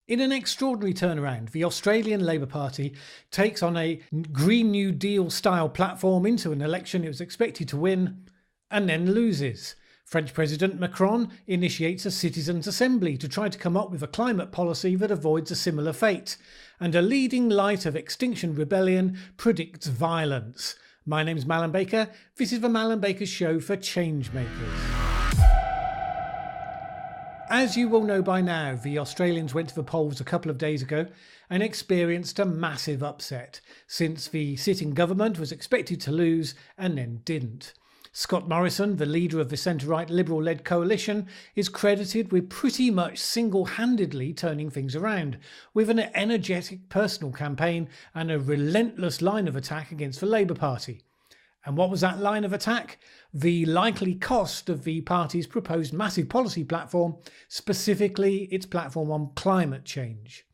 In an extraordinary turnaround, the Australian Labor Party takes on a Green New Deal style platform into an election it was expected to win and then loses. French President Macron initiates a citizens' assembly to try to come up with a climate policy that avoids a similar fate. And a leading light of Extinction Rebellion predicts violence. My name's Mallen Baker. This is the Mallen Baker Show for Changemakers. As you will know by now, the Australians went to the polls a couple of days ago and experienced a massive upset, since the sitting government was expected to lose and then didn't. Scott Morrison, the leader of the centre-right Liberal-led coalition, is credited with pretty much single-handedly turning things around, with an energetic personal campaign and a relentless line of attack against the Labour Party. And what was that line of attack? The likely cost of the party's proposed massive policy platform, specifically its platform on climate change.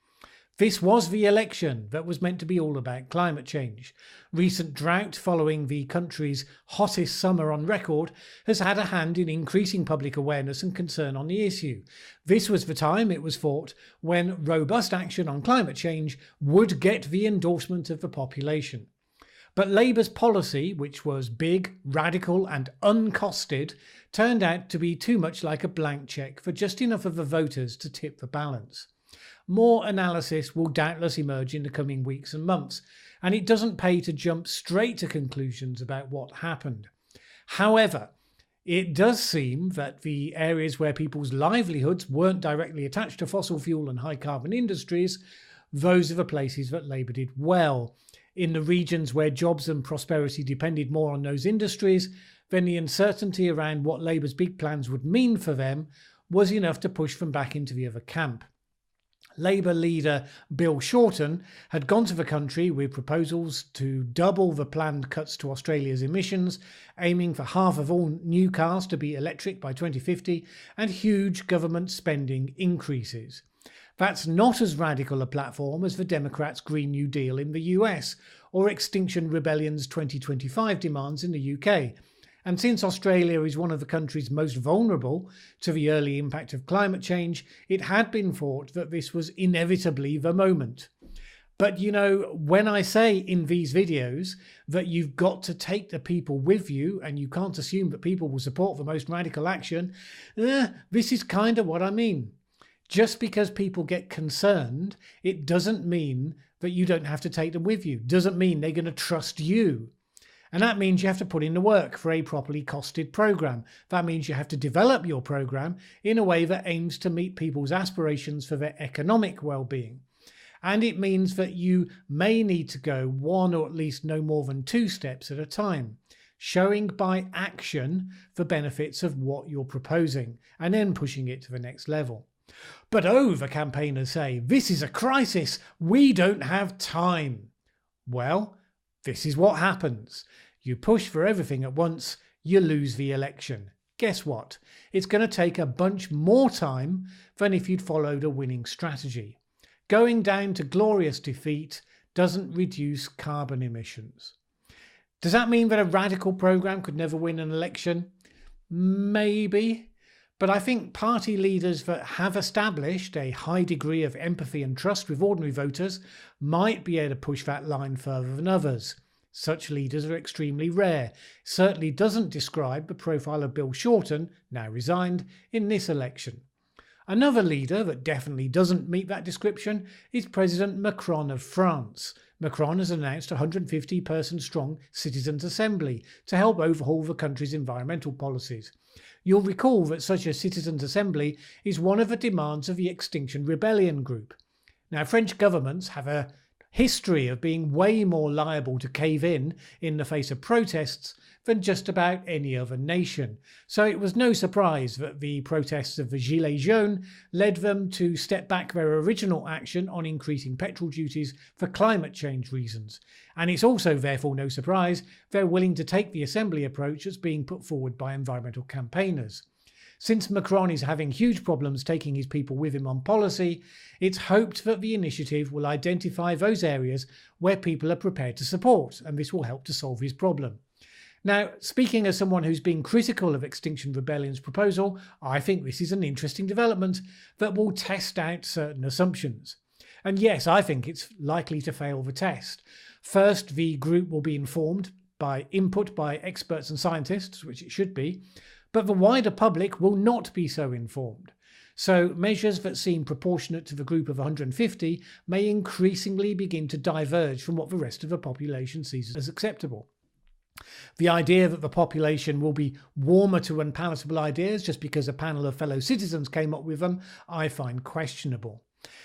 This was the election that was meant to be all about climate change. Recent drought following the country's hottest summer on record has had a hand in increasing public awareness and concern on the issue. This was the time, it was thought, when robust action on climate change would get the endorsement of the population. But Labour's policy, which was big, radical and uncosted, turned out to be too much like a blank cheque for just enough of the voters to tip the balance. More analysis will doubtless emerge in the coming weeks and months, and it doesn't pay to jump straight to conclusions about what happened. However, it does seem that the areas where people's livelihoods weren't directly attached to fossil fuel and high carbon industries, those are the places that Labour did well. In the regions where jobs and prosperity depended more on those industries, then the uncertainty around what Labour's big plans would mean for them was enough to push them back into the other camp. Labour leader Bill Shorten had gone to the country with proposals to double the planned cuts to Australia's emissions, aiming for half of all new cars to be electric by 2050 and huge government spending increases. That's not as radical a platform as the Democrats' Green New Deal in the US or Extinction Rebellion's 2025 demands in the UK. And since Australia is one of the countries most vulnerable to the early impact of climate change, it had been thought that this was inevitably the moment. But you know, when I say in these videos that you've got to take the people with you and you can't assume that people will support the most radical action, this is kind of what I mean. Just because people get concerned, it doesn't mean that you don't have to take them with you. Doesn't mean they're going to trust you. And that means you have to put in the work for a properly costed program. That means you have to develop your program in a way that aims to meet people's aspirations for their economic well-being. And it means that you may need to go one or at least no more than 2 steps at a time, showing by action the benefits of what you're proposing and then pushing it to the next level. But the campaigners say, this is a crisis. We don't have time. Well, this is what happens. You push for everything at once, you lose the election. Guess what? It's going to take a bunch more time than if you'd followed a winning strategy. Going down to glorious defeat doesn't reduce carbon emissions. Does that mean that a radical program could never win an election? Maybe. But I think party leaders that have established a high degree of empathy and trust with ordinary voters might be able to push that line further than others. Such leaders are extremely rare. Certainly doesn't describe the profile of Bill Shorten, now resigned, in this election. Another leader that definitely doesn't meet that description is President Macron of France. Macron has announced a 150-person strong citizens' assembly to help overhaul the country's environmental policies. You'll recall that such a citizens' assembly is one of the demands of the Extinction Rebellion group. Now, French governments have a history of being way more liable to cave in the face of protests than just about any other nation. So it was no surprise that the protests of the Gilets jaunes led them to step back their original action on increasing petrol duties for climate change reasons. And it's also therefore no surprise they're willing to take the assembly approach that's being put forward by environmental campaigners. Since Macron is having huge problems taking his people with him on policy, it's hoped that the initiative will identify those areas where people are prepared to support, and this will help to solve his problem. Now, speaking as someone who's been critical of Extinction Rebellion's proposal, I think this is an interesting development that will test out certain assumptions. And yes, I think it's likely to fail the test. First, the group will be informed by input by experts and scientists, which it should be, but the wider public will not be so informed. So measures that seem proportionate to the group of 150 may increasingly begin to diverge from what the rest of the population sees as acceptable. The idea that the population will be warmer to unpalatable ideas just because a panel of fellow citizens came up with them, I find questionable.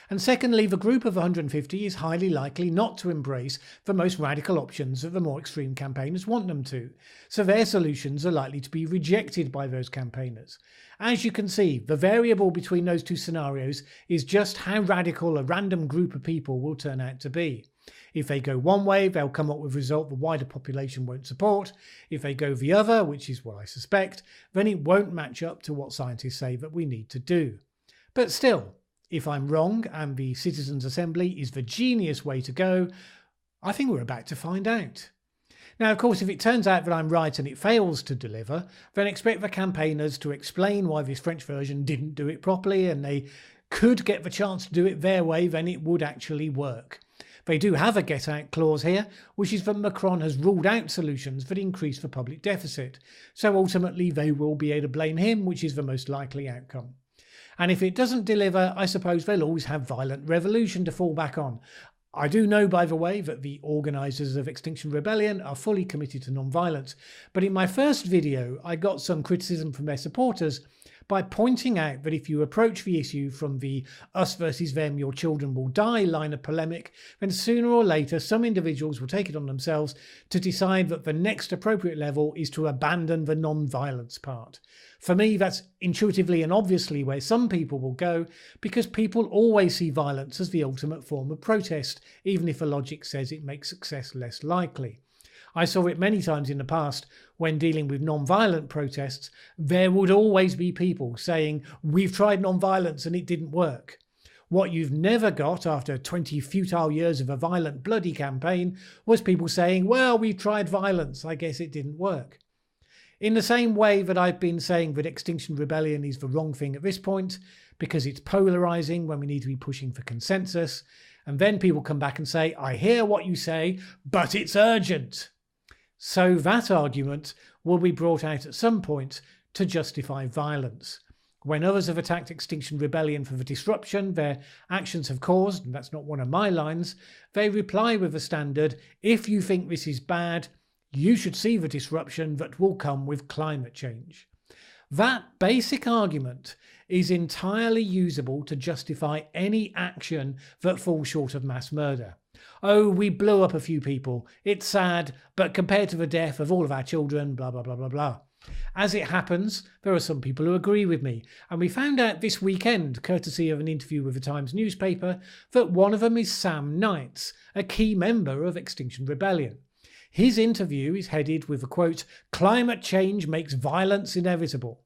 And secondly, the group of 150 is highly likely not to embrace the most radical options that the more extreme campaigners want them to, so their solutions are likely to be rejected by those campaigners. As you can see, the variable between those two scenarios is just how radical a random group of people will turn out to be. If they go one way, they'll come up with a result the wider population won't support. If they go the other, which is what I suspect, then it won't match up to what scientists say that we need to do. But still, if I'm wrong and the Citizens' Assembly is the genius way to go, I think we're about to find out. Now, of course, if it turns out that I'm right and it fails to deliver, then expect the campaigners to explain why this French version didn't do it properly, and they could get the chance to do it their way, then it would actually work. They do have a get-out clause here, which is that Macron has ruled out solutions that increase the public deficit, so ultimately they will be able to blame him, which is the most likely outcome. And if it doesn't deliver, I suppose they'll always have violent revolution to fall back on. I do know, by the way, that the organisers of Extinction Rebellion are fully committed to non-violence, but in my first video I got some criticism from their supporters by pointing out that if you approach the issue from the us versus them, your children will die line of polemic, then sooner or later some individuals will take it on themselves to decide that the next appropriate level is to abandon the non-violence part. For me, that's intuitively and obviously where some people will go, because people always see violence as the ultimate form of protest, even if the logic says it makes success less likely. I saw it many times in the past when dealing with non-violent protests. There would always be people saying, we've tried non-violence and it didn't work. What you've never got after 20 futile years of a violent, bloody campaign was people saying, well, we've tried violence, I guess it didn't work. In the same way that I've been saying that Extinction Rebellion is the wrong thing at this point, because it's polarising when we need to be pushing for consensus, and then people come back and say, I hear what you say, but it's urgent. So that argument will be brought out at some point to justify violence. When others have attacked Extinction Rebellion for the disruption their actions have caused, and that's not one of my lines, they reply with the standard, if you think this is bad, you should see the disruption that will come with climate change. That basic argument is entirely usable to justify any action that falls short of mass murder. Oh, we blew up a few people. It's sad, but compared to the death of all of our children, blah, blah, blah, blah, blah. As it happens, there are some people who agree with me, and we found out this weekend, courtesy of an interview with the Times newspaper, that one of them is Sam Knights, a key member of Extinction Rebellion. His interview is headed with the quote, "Climate change makes violence inevitable."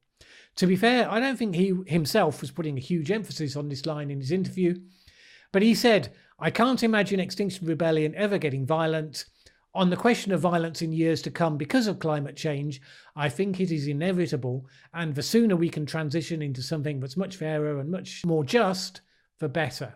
To be fair, I don't think he himself was putting a huge emphasis on this line in his interview, but he said, "I can't imagine Extinction Rebellion ever getting violent. On the question of violence in years to come because of climate change, I think it is inevitable, and the sooner we can transition into something that's much fairer and much more just, the better."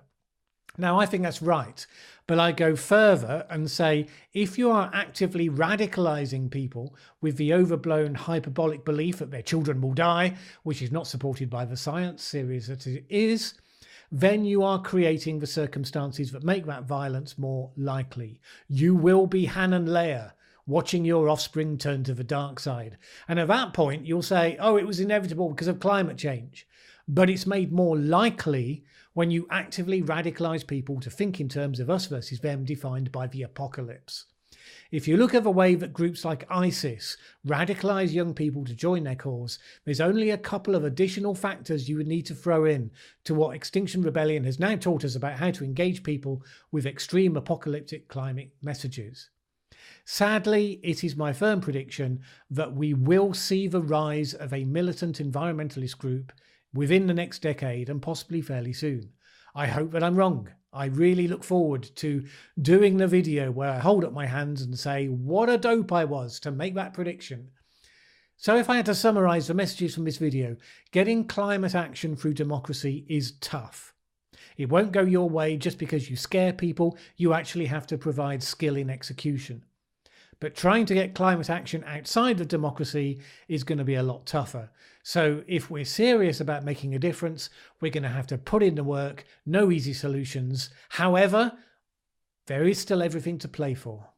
Now, I think that's right, but I go further and say if you are actively radicalising people with the overblown hyperbolic belief that their children will die, which is not supported by the science, serious as it is, then you are creating the circumstances that make that violence more likely. You will be Han and Leia, watching your offspring turn to the dark side. And at that point, you'll say, oh, it was inevitable because of climate change. But it's made more likely when you actively radicalise people to think in terms of us versus them defined by the apocalypse. If you look at the way that groups like ISIS radicalise young people to join their cause, there's only a couple of additional factors you would need to throw in to what Extinction Rebellion has now taught us about how to engage people with extreme apocalyptic climate messages. Sadly, it is my firm prediction that we will see the rise of a militant environmentalist group within the next decade and possibly fairly soon. I hope that I'm wrong. I really look forward to doing the video where I hold up my hands and say what a dope I was to make that prediction. So if I had to summarise the messages from this video, getting climate action through democracy is tough. It won't go your way just because you scare people. You actually have to provide skill in execution. But trying to get climate action outside of democracy is going to be a lot tougher. So if we're serious about making a difference, we're going to have to put in the work. No easy solutions. However, there is still everything to play for.